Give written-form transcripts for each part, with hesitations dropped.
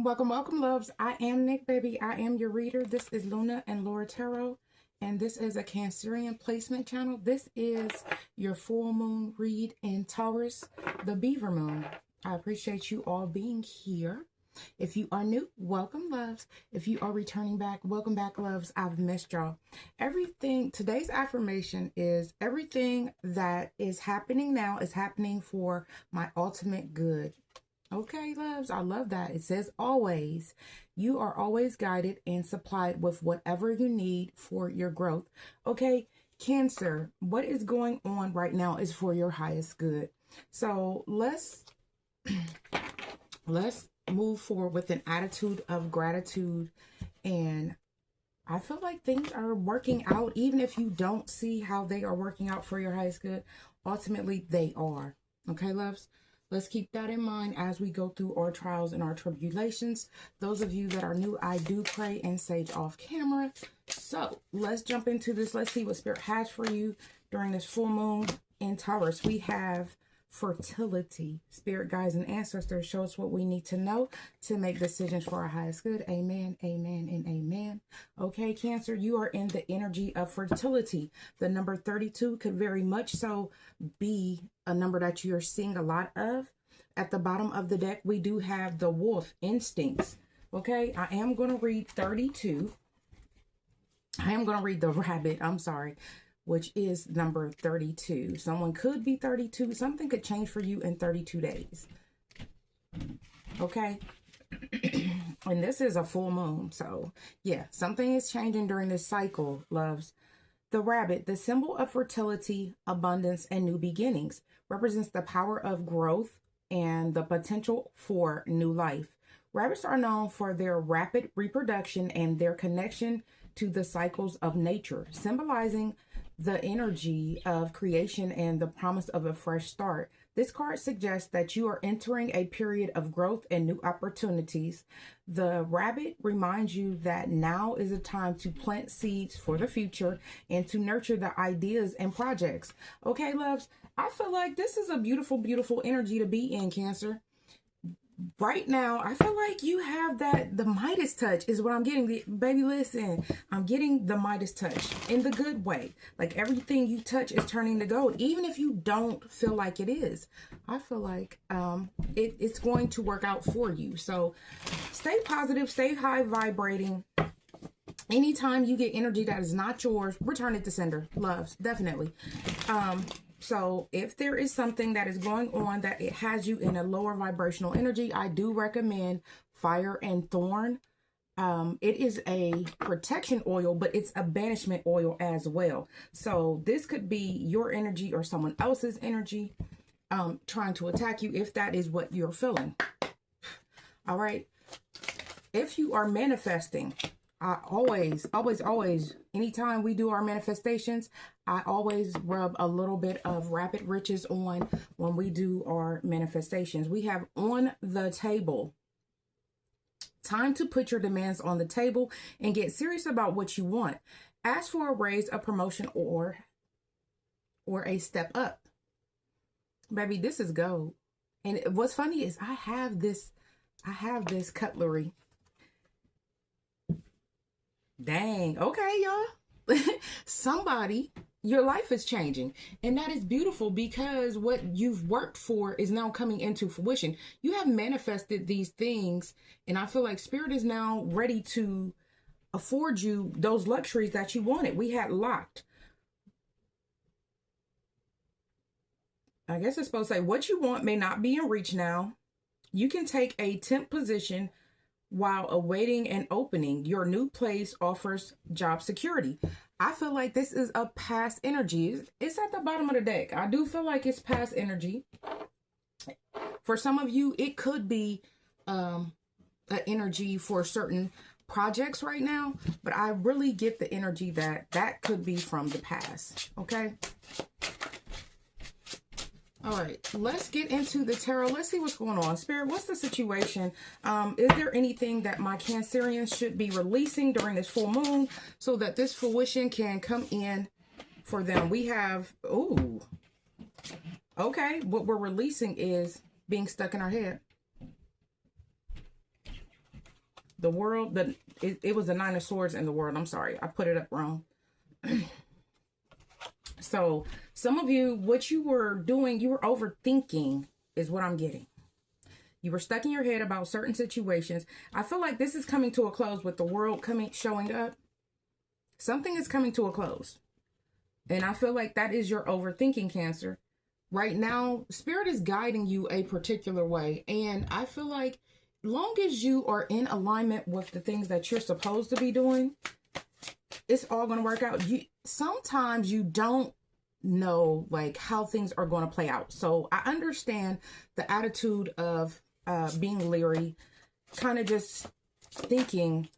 Welcome, welcome, loves. I am Nick, baby. I am your reader. This is Luna and Laura Tarot, and this is a Cancerian placement channel. This is your full moon read in Taurus, the Beaver Moon. I appreciate you all being here. If you are new, welcome, loves. If you are returning back, welcome back, loves. I've missed y'all. Today's affirmation is everything that is happening now is happening for my ultimate good. Okay, loves, I love that. It says always. You are always guided and supplied with whatever you need for your growth. Okay, Cancer, what is going on right now is for your highest good. So let's move forward with an attitude of gratitude. And I feel like things are working out, even if you don't see how they are working out for your highest good. Ultimately, they are. Okay, loves? Let's keep that in mind as we go through our trials and our tribulations. Those of you that are new, I do pray and sage off camera. So let's jump into this. Let's see what Spirit has for you during this full moon in Taurus. We have fertility. Spirit guides and ancestors show us what we need to know to make decisions for our highest good. Amen, amen, and amen. Okay, Cancer, you are in the energy of fertility. The number 32 could very much so be a number that you're seeing a lot of. At the bottom of the deck, we do have the wolf instincts. Okay, I am going to read 32. I am going to read the rabbit, I'm sorry, which is number 32. Someone could be 32. Something could change for you in 32 days. Okay. And this is a full moon. So yeah, something is changing during this cycle, loves. The rabbit, the symbol of fertility, abundance, and new beginnings, represents the power of growth and the potential for new life. Rabbits are known for their rapid reproduction and their connection to the cycles of nature, symbolizing the energy of creation and the promise of a fresh start. This card suggests that you are entering a period of growth and new opportunities. The rabbit reminds you that now is a time to plant seeds for the future and to nurture the ideas and projects. Okay, loves, I feel like this is a beautiful, beautiful energy to be in, Cancer. Right now, I feel like you have the Midas touch is what I'm getting. Baby, listen, I'm getting the Midas touch in the good way. Like everything you touch is turning to gold, even if you don't feel like it is. I feel like it's going to work out for you. So stay positive, stay high vibrating. Anytime you get energy that is not yours, return it to sender. Loves, definitely. So if there is something that is going on that it has you in a lower vibrational energy, I do recommend Fire and Thorn. It is a protection oil, but it's a banishment oil as well. So this could be your energy or someone else's energy trying to attack you if that is what you're feeling. All right. If you are manifesting, I always, anytime we do our manifestations, I always rub a little bit of Rapid Riches on when we do our manifestations. We have on the table. Time to put your demands on the table and get serious about what you want. Ask for a raise, a promotion, or a step up. Baby, this is gold. And what's funny is I have this cutlery. Dang. Okay, y'all. Somebody, your life is changing. And that is beautiful because what you've worked for is now coming into fruition. You have manifested these things. And I feel like Spirit is now ready to afford you those luxuries that you wanted. We had locked. I guess it's supposed to say what you want may not be in reach now. You can take a temp position while awaiting an opening. Your new place offers job security. I feel like this is a past energy. It's at the bottom of the deck. I do feel like it's past energy. For some of you, it could be an energy for certain projects right now, but I really get the energy that could be from the past. Okay. All right, let's get into the tarot. Let's see what's going on. Spirit, what's the situation? Is there anything that my Cancerians should be releasing during this full moon so that this fruition can come in for them? We have, ooh, okay. What we're releasing is being stuck in our head. The world, it was the Nine of Swords in the world. I'm sorry, I put it up wrong. So some of you, what you were doing, you were overthinking is what I'm getting. You were stuck in your head about certain situations. I feel like this is coming to a close with the world showing up. Something is coming to a close. And I feel like that is your overthinking, Cancer. Right now, Spirit is guiding you a particular way. And I feel like long as you are in alignment with the things that you're supposed to be doing, it's all going to work out. Sometimes you don't know like how things are going to play out. So I understand the attitude of being leery, kind of just thinking,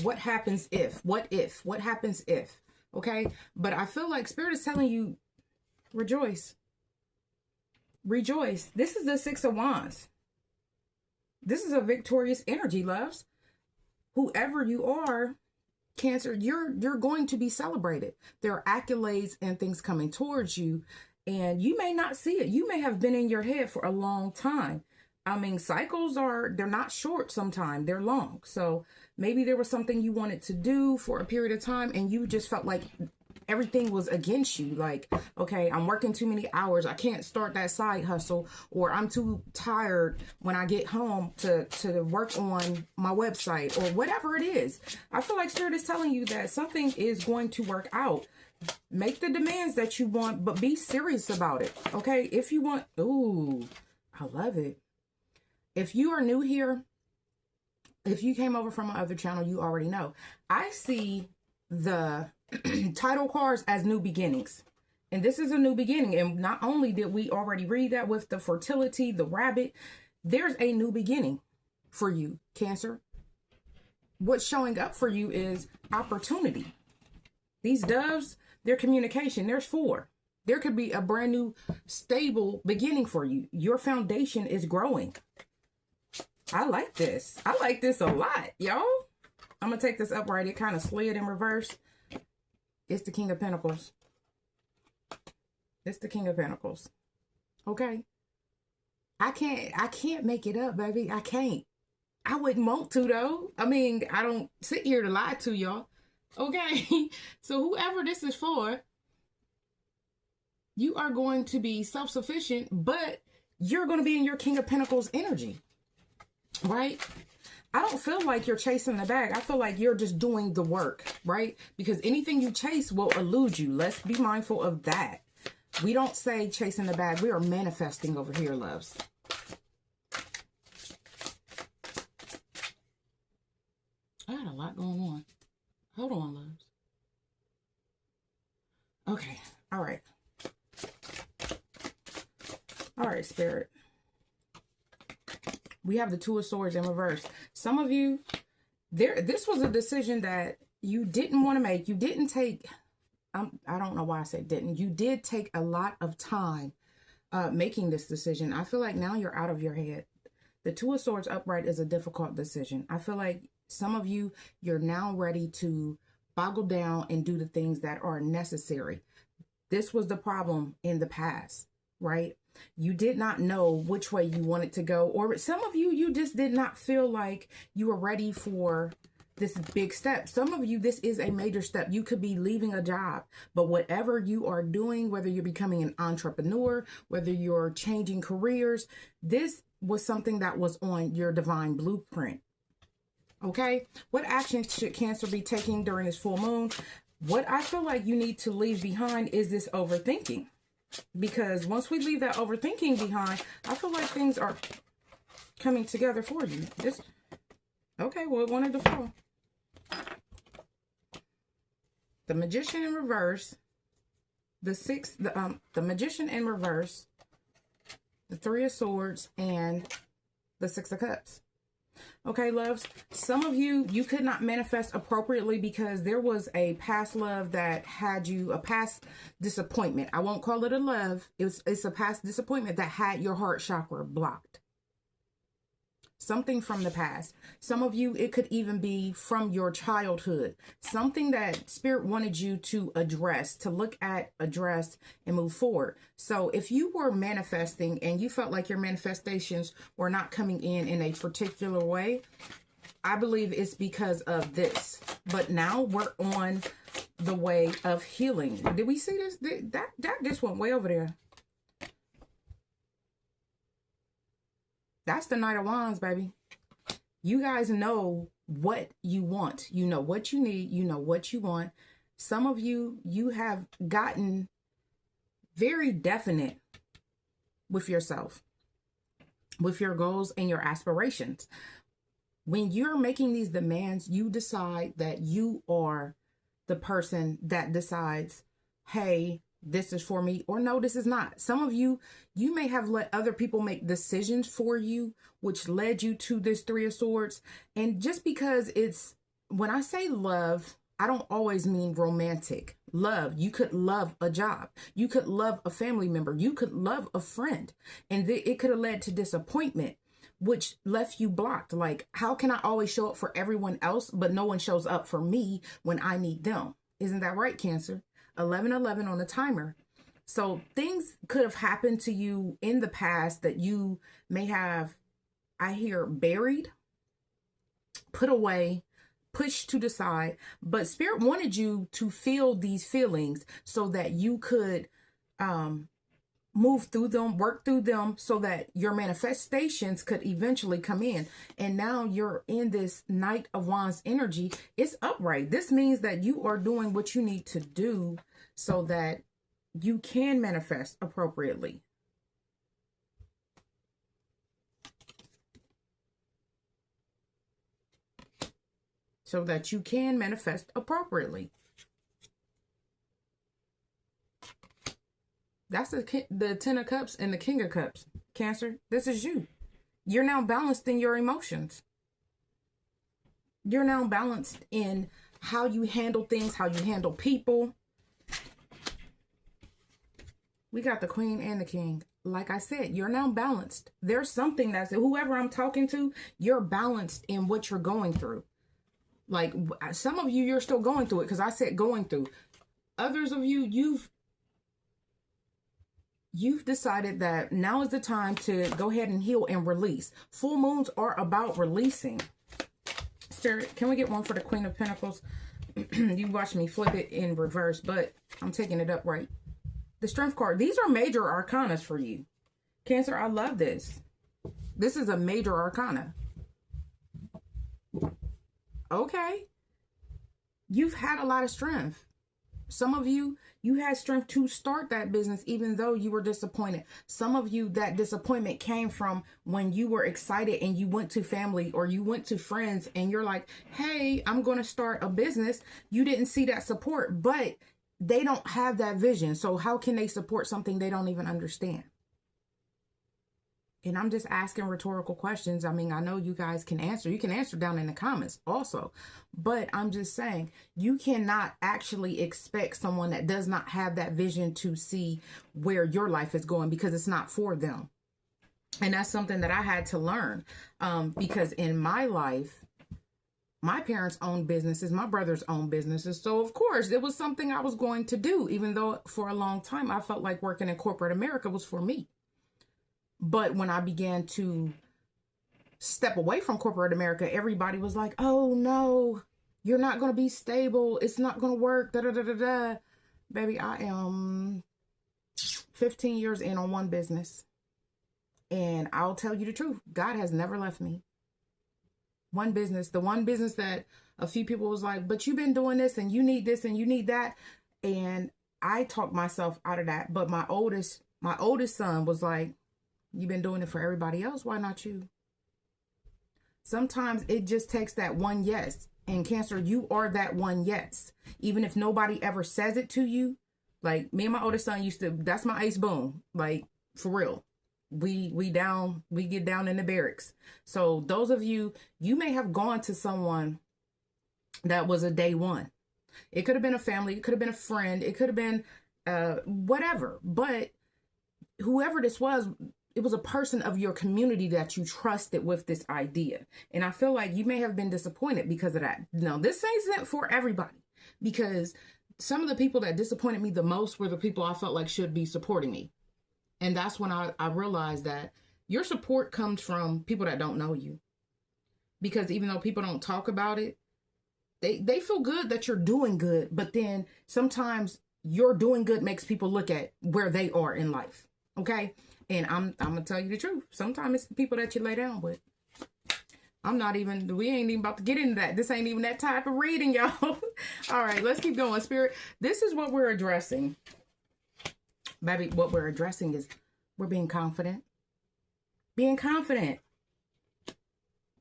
what happens if, what happens if, okay? But I feel like Spirit is telling you, rejoice. Rejoice. This is the Six of Wands. This is a victorious energy, loves. Whoever you are, Cancer, you're going to be celebrated. There are accolades and things coming towards you, and you may not see it. You may have been in your head for a long time. I mean, cycles they're not short sometimes, they're long. So maybe there was something you wanted to do for a period of time and you just felt like everything was against you. Like, okay, I'm working too many hours. I can't start that side hustle, or I'm too tired when I get home to work on my website, or whatever it is. I feel like Spirit is telling you that something is going to work out. Make the demands that you want, but be serious about it. Okay. If you want, ooh, I love it. If you are new here, if you came over from my other channel, you already know. I see the title cards as new beginnings. And this is a new beginning. And not only did we already read that with the fertility, the rabbit, there's a new beginning for you, Cancer. What's showing up for you is opportunity. These doves, their communication, there's 4. There could be a brand new stable beginning for you. Your foundation is growing. I like this. I like this a lot, y'all. I'm going to take this upright. It kind of slid in reverse. It's the King of Pentacles. It's the King of Pentacles. Okay. I can't make it up, baby. I can't. I wouldn't want to, though. I mean, I don't sit here to lie to y'all. Okay. So whoever this is for, you are going to be self-sufficient, but you're going to be in your King of Pentacles energy. Right? I don't feel like you're chasing the bag. I feel like you're just doing the work, right? Because anything you chase will elude you. Let's be mindful of that. We don't say chasing the bag. We are manifesting over here, loves. I got a lot going on. Hold on, loves. Okay. All right. All right, Spirit. We have the Two of Swords in reverse. Some of you, this was a decision that you didn't want to make. You didn't take, I don't know why I said didn't. You did take a lot of time making this decision. I feel like now you're out of your head. The Two of Swords upright is a difficult decision. I feel like some of you, you're now ready to boggle down and do the things that are necessary. This was the problem in the past, right? You did not know which way you wanted to go, or some of you, you just did not feel like you were ready for this big step. Some of you, this is a major step. You could be leaving a job, but whatever you are doing, whether you're becoming an entrepreneur, whether you're changing careers, this was something that was on your divine blueprint. Okay. What actions should Cancer be taking during this full moon? What I feel like you need to leave behind is this overthinking. Because once we leave that overthinking behind, I feel like things are coming together for you. Okay, well, it wanted to fall. The Magician in reverse, the Magician in reverse, the Three of Swords, and the Six of Cups. Okay, loves, some of you, you could not manifest appropriately because there was a past love that had you, a past disappointment. I won't call it a love. It's a past disappointment that had your heart chakra blocked. something from the past. Some of you, it could even be from your childhood, something that Spirit wanted you to address, to look at, address, and move forward. So if you were manifesting and you felt like your manifestations were not coming in a particular way, I believe it's because of this. But now we're on the way of healing. Did we see this? That just went way over there. That's the Knight of Wands, baby. You guys know what you want. You know what you need. You know what you want. Some of you, you have gotten very definite with yourself, with your goals and your aspirations. When you're making these demands, you decide that you are the person that decides, hey, this is for me, or no, this is not. Some of you, you may have let other people make decisions for you, which led you to this Three of Swords. And just because it's, when I say love, I don't always mean romantic love. You could love a job. You could love a family member. You could love a friend. And it could have led to disappointment, which left you blocked. Like, how can I always show up for everyone else, but no one shows up for me when I need them? Isn't that right, Cancer? 1111 on the timer. So things could have happened to you in the past that you may have, I hear, buried, put away, pushed to the side. But Spirit wanted you to feel these feelings so that you could move through them, work through them, so that your manifestations could eventually come in. And now you're in this Knight of Wands energy. It's upright. This means that you are doing what you need to do so that you can manifest appropriately. So that you can manifest appropriately. That's the Ten of Cups and the King of Cups. Cancer, this is you. You're now balanced in your emotions. You're now balanced in how you handle things, how you handle people. We got the Queen and the King. Like I said, you're now balanced. There's something that's, whoever I'm talking to, you're balanced in what you're going through. Like, some of you, you're still going through it because I said going through. Others of you, you've decided that now is the time to go ahead and heal and release. Full moons are about releasing. Spirit, can we get one for the Queen of Pentacles? You watch me flip it in reverse, but I'm taking it upright. The Strength card. These are major arcanas for you. Cancer, I love this. This is a major arcana. Okay. You've had a lot of strength. Some of you, you had strength to start that business even though you were disappointed. Some of you, that disappointment came from when you were excited and you went to family or you went to friends and you're like, hey, I'm going to start a business. You didn't see that support, but they don't have that vision. So how can they support something they don't even understand? And I'm just asking rhetorical questions. I mean, I know you guys can answer. You can answer down in the comments also. But I'm just saying, you cannot actually expect someone that does not have that vision to see where your life is going because it's not for them. And that's something that I had to learn because in my life, my parents owned businesses, my brothers owned businesses. So, of course, it was something I was going to do, even though for a long time I felt like working in corporate America was for me. But when I began to step away from corporate America, everybody was like, oh, no, you're not going to be stable. It's not going to work. Da, da, da, da, da. Baby, I am 15 years in on one business. And I'll tell you the truth. God has never left me. One business, the one business that a few people was like, but you've been doing this and you need this and you need that. And I talked myself out of that. But my oldest son was like, you've been doing it for everybody else. Why not you? Sometimes it just takes that one yes. And Cancer, you are that one yes. Even if nobody ever says it to you. Like me and my oldest son used to, that's my ace boom. Like for real. We get down in the barracks. So those of you, you may have gone to someone that was a day one. It could have been a family. It could have been a friend. It could have been whatever. But whoever this was, was a person of your community that you trusted with this idea. And I feel like you may have been disappointed because of that. Now, this isn't for everybody, because some of the people that disappointed me the most were the people I felt like should be supporting me. And that's when I realized that your support comes from people that don't know you. Because even though people don't talk about it, they feel good that you're doing good. But then sometimes your doing good makes people look at where they are in life. Okay? And I'm going to tell you the truth. Sometimes it's the people that you lay down with. We ain't even about to get into that. This ain't even that type of reading, y'all. All right, let's keep going. Spirit, this is what we're addressing. Baby, what we're addressing is we're being confident. Being confident.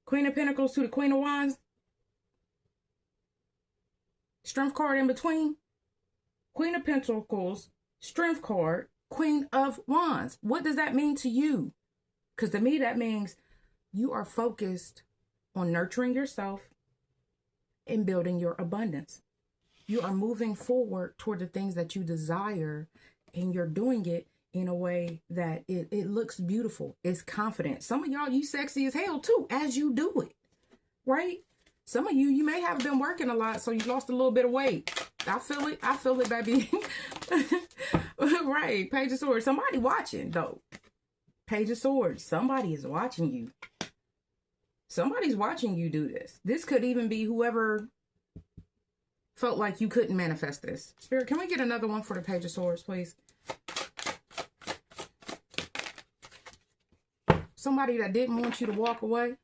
Queen of Pentacles to the Queen of Wands. Strength card in between. Queen of Pentacles, Strength card, Queen of Wands. What does that mean to you? Because to me, that means you are focused on nurturing yourself and building your abundance. You are moving forward toward the things that you desire, and you're doing it in a way that it looks beautiful. It's confident. Some of y'all, you sexy as hell too, as you do it, right? Some of you may have been working a lot, so you lost a little bit of weight. I feel it, baby. Right, Page of Swords. Somebody watching, though. Page of Swords. Somebody is watching you. Somebody's watching you do this. This could even be whoever felt like you couldn't manifest this. Spirit, can we get another one for the Page of Swords, please? Somebody that didn't want you to walk away.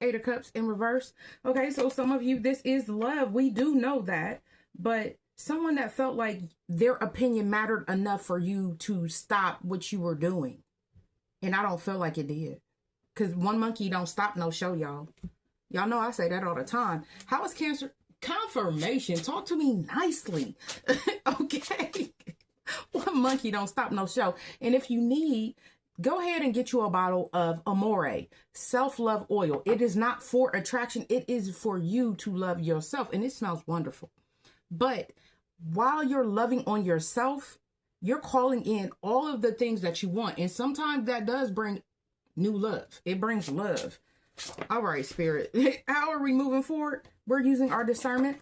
8 of Cups in reverse. Okay, so some of you, this is love. We do know that. But someone that felt like their opinion mattered enough for you to stop what you were doing. And I don't feel like it did. Because one monkey don't stop no show, y'all. Y'all know I say that all the time. How is Cancer? Confirmation. Talk to me nicely. Okay. One monkey don't stop no show. And if you need, go ahead and get you a bottle of Amore, self-love oil. It is not for attraction. It is for you to love yourself. And it smells wonderful. But while you're loving on yourself, you're calling in all of the things that you want. And sometimes that does bring new love. It brings love. All right, Spirit. How are we moving forward? We're using our discernment.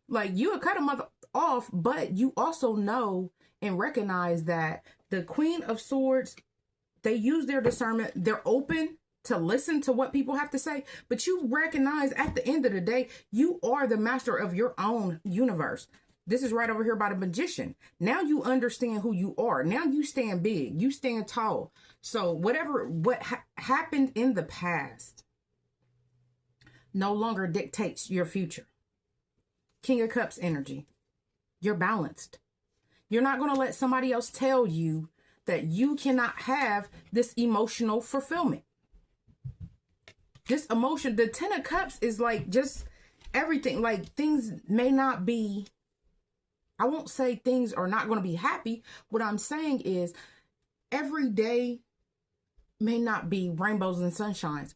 Like, you would cut a mother off, but you also know and recognize that the Queen of Swords, they use their discernment. They're open to listen to what people have to say, but you recognize at the end of the day, you are the master of your own universe. This is right over here by the Magician. Now you understand who you are. Now you stand big. You stand tall. So what happened in the past no longer dictates your future. King of Cups energy. You're balanced. You're not going to let somebody else tell you that you cannot have this emotional fulfillment. This emotion, the 10 of Cups is like just everything. Like, things may not be, I won't say things are not going to be happy. What I'm saying is every day may not be rainbows and sunshines,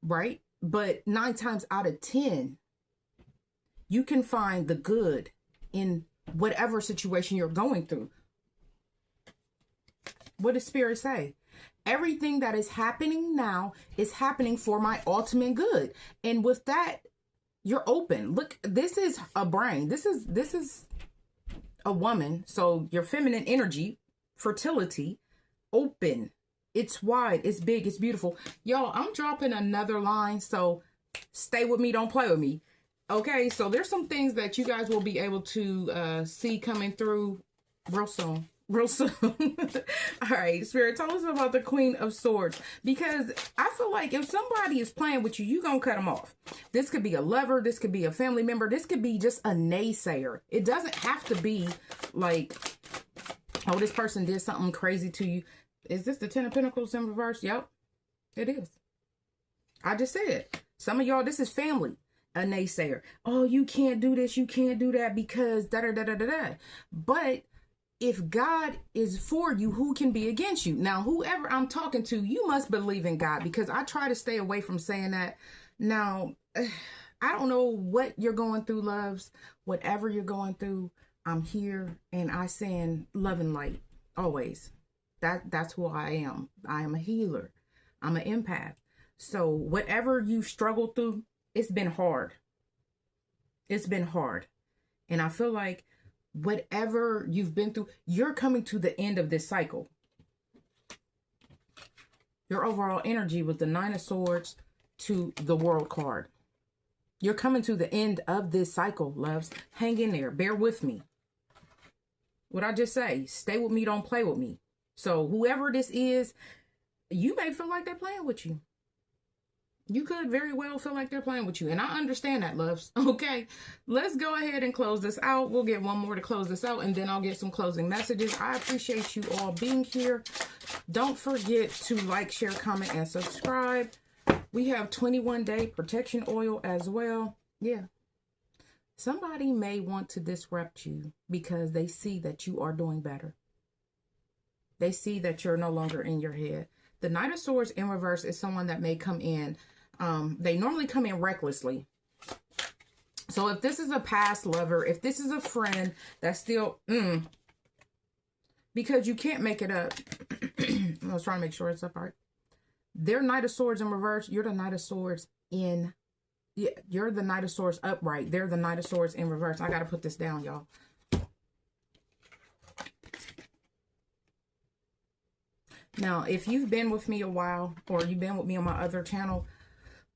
right? But 9 times out of 10, you can find the good in whatever situation you're going through. What does Spirit say? Everything that is happening now is happening for my ultimate good. And with that, you're open. Look, this is a brain. This is a woman. So your feminine energy, fertility, open. It's wide, it's big, it's beautiful. Y'all, I'm dropping another line, so stay with me, don't play with me. Okay, so there's some things that you guys will be able to see coming through real soon. Real soon. All right, Spirit, tell us about the Queen of Swords. Because I feel like if somebody is playing with you, you're going to cut them off. This could be a lover. This could be a family member. This could be just a naysayer. It doesn't have to be like, oh, this person did something crazy to you. Is this the 10 of Pentacles in reverse? Yep, it is. I just said, some of y'all, this is family. A naysayer. Oh, you can't do this. You can't do that because da-da-da-da-da-da. But if God is for you, who can be against you? Now, whoever I'm talking to, you must believe in God, because I try to stay away from saying that. Now, I don't know what you're going through, loves. Whatever you're going through, I'm here and I send love and light always. That's who I am. I am a healer. I'm an empath. So whatever you struggled through, it's been hard. It's been hard. And I feel like whatever you've been through, you're coming to the end of this cycle. Your overall energy was the Nine of Swords to the World card. You're coming to the end of this cycle, loves. Hang in there. Bear with me. What I just say, stay with me, don't play with me. So whoever this is, you may feel like they're playing with you. You could very well feel like they're playing with you. And I understand that, loves. Okay, let's go ahead and close this out. We'll get one more to close this out, and then I'll get some closing messages. I appreciate you all being here. Don't forget to like, share, comment, and subscribe. We have 21-day protection oil as well. Yeah. Somebody may want to disrupt you because they see that you are doing better. They see that you're no longer in your head. The Knight of Swords in reverse is someone that may come in. They normally come in recklessly. So if this is a past lover, if this is a friend that's still, because you can't make it up. I was trying to make sure it's up right. They're Knight of Swords in reverse. You're the Knight of Swords in, yeah, you're the Knight of Swords upright. They're the Knight of Swords in reverse. I got to put this down, y'all. Now, if you've been with me a while, or you've been with me on my other channel,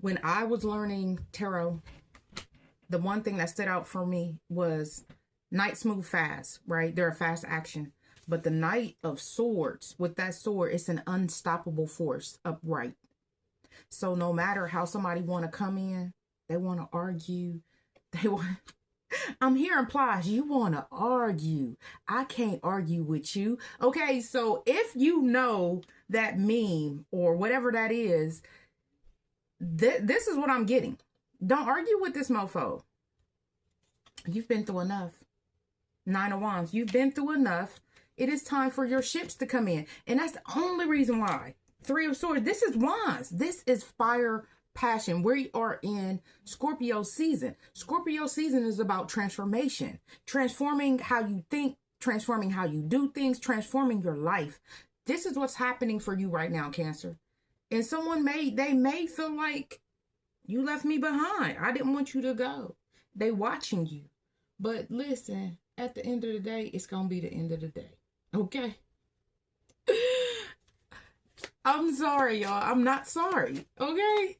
when I was learning tarot, the one thing that stood out for me was knights move fast, right? They're a fast action. But the Knight of Swords, with that sword, it's an unstoppable force upright. So no matter how somebody want to come in, they want to argue, they want... I'm hearing implies you want to argue. I can't argue with you. Okay, so if you know that meme or whatever that is, this is what I'm getting. Don't argue with this mofo. You've been through enough. Nine of Wands, you've been through enough. It is time for your ships to come in. And that's the only reason why. Three of Swords, this is Wands. This is fire passion. We are in Scorpio season. Scorpio season is about transformation, transforming how you think, transforming how you do things, transforming your life. This is what's happening for you right now, Cancer. And someone they may feel like you left me behind. I didn't want you to go. They watching you. But listen, at the end of the day, it's going to be the end of the day. Okay? I'm sorry, y'all. I'm not sorry. Okay?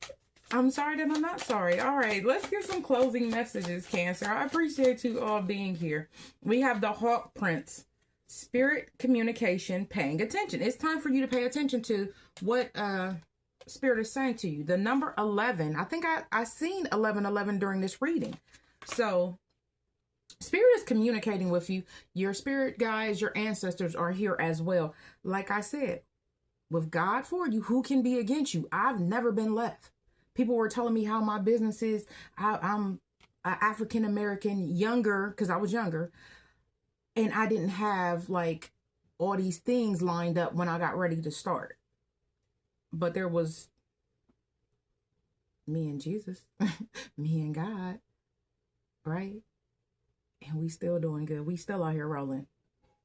I'm sorry that I'm not sorry. All right, let's get some closing messages, Cancer. I appreciate you all being here. We have the Hawk Prince. Spirit communication, paying attention. It's time for you to pay attention to what Spirit is saying to you. The number 11. I think I seen 1111 during this reading. So Spirit is communicating with you. Your spirit guides, your ancestors are here as well. Like I said, with God for you, who can be against you? I've never been left. People were telling me how my business is. I'm African-American, younger, because I was younger. And I didn't have like all these things lined up when I got ready to start. But there was me and Jesus, me and God, right? And we still doing good. We still out here rolling.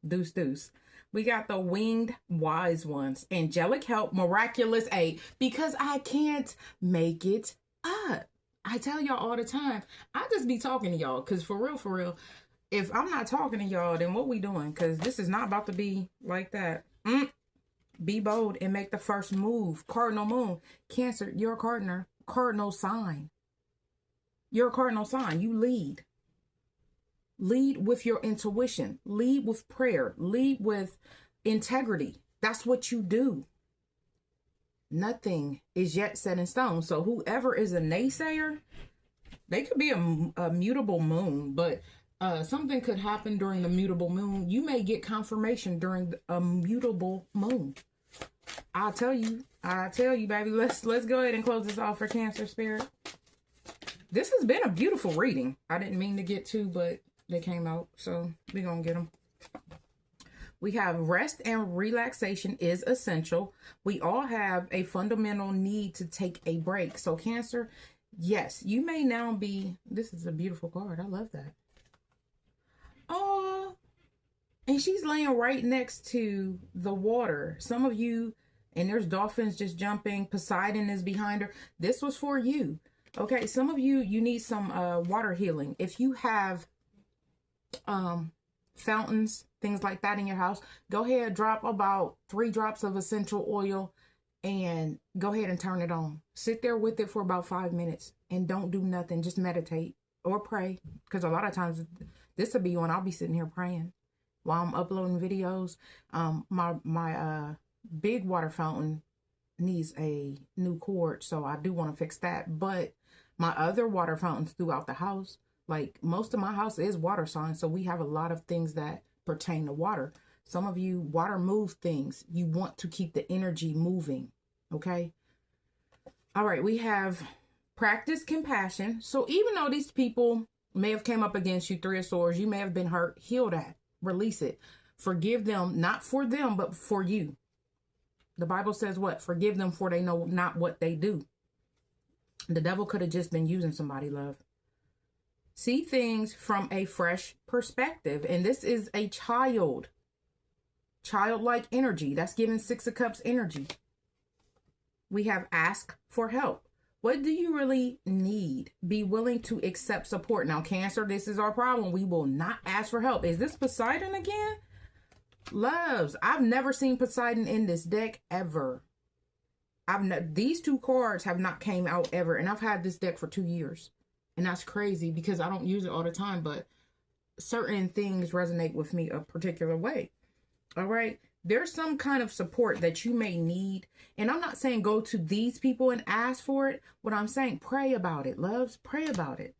Deuce, deuce. We got the winged wise ones. Angelic help, miraculous aid. Because I can't make it up. I tell y'all all the time. I just be talking to y'all. Because for real, if I'm not talking to y'all, then what we doing? Because this is not about to be like that. Be bold and make the first move. Cardinal moon. Cancer, you're a cardinal sign. You're a cardinal sign. You lead. Lead with your intuition. Lead with prayer. Lead with integrity. That's what you do. Nothing is yet set in stone. So whoever is a naysayer, they could be a mutable moon, but something could happen during the mutable moon. You may get confirmation during a mutable moon. I'll tell you, baby. Let's go ahead and close this off for Cancer Spirit. This has been a beautiful reading. I didn't mean to get to, but they came out, so we're gonna get them. We have rest and relaxation is essential. We all have a fundamental need to take a break. So Cancer, yes, you may now be, this is a beautiful card. I love that. Oh, And she's laying right next to the water. Some of you, and there's dolphins just jumping. Poseidon is behind her. This was for you. Okay, some of you, you need some water healing. If you have fountains, things like that in your house, go ahead, drop about 3 drops of essential oil and go ahead and turn it on. Sit there with it for about 5 minutes and don't do nothing. Just meditate or pray. Because a lot of times this will be on, I'll be sitting here praying while I'm uploading videos. My big water fountain needs a new cord, so I do want to fix that. But my other water fountains throughout the house, like most of my house is water sign, so we have a lot of things that pertain to water. Some of you, water moves things. You want to keep the energy moving, okay? All right, we have practice compassion. So even though these people may have came up against you, 3 of Swords, you may have been hurt, heal that, release it. Forgive them, not for them, but for you. The Bible says what? Forgive them for they know not what they do. The devil could have just been using somebody, love. See things from a fresh perspective. And this is a childlike energy. That's giving 6 of Cups energy. We have ask for help. What do you really need? Be willing to accept support. Now, Cancer, this is our problem. We will not ask for help. Is this Poseidon again? Loves, I've never seen Poseidon in this deck ever. These 2 cards have not came out ever. And I've had this deck for 2 years. And that's crazy because I don't use it all the time, but certain things resonate with me a particular way. All right. There's some kind of support that you may need. And I'm not saying go to these people and ask for it. What I'm saying, pray about it, loves. Pray about it.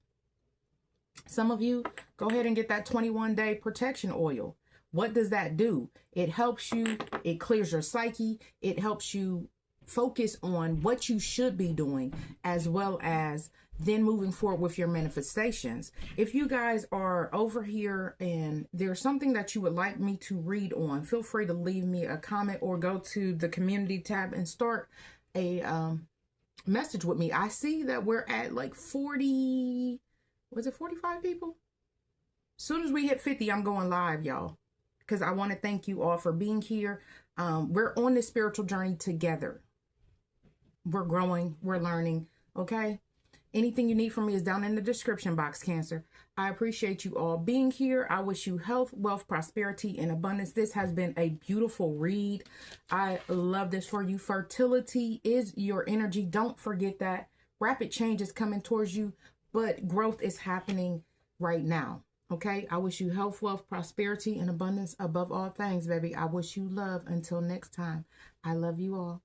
Some of you, go ahead and get that 21-day protection oil. What does that do? It helps you. It clears your psyche. It helps you focus on what you should be doing, as well as then moving forward with your manifestations. If you guys are over here and there's something that you would like me to read on, feel free to leave me a comment or go to the community tab and start a message with me. I see that we're at like 40, was it 45 people? As soon as we hit 50, I'm going live, y'all, because I want to thank you all for being here. We're on this spiritual journey together. We're growing, we're learning, okay? Anything you need from me is down in the description box, Cancer. I appreciate you all being here. I wish you health, wealth, prosperity, and abundance. This has been a beautiful read. I love this for you. Fertility is your energy. Don't forget that. Rapid change is coming towards you, but growth is happening right now, okay? I wish you health, wealth, prosperity, and abundance above all things, baby. I wish you love. Until next time, I love you all.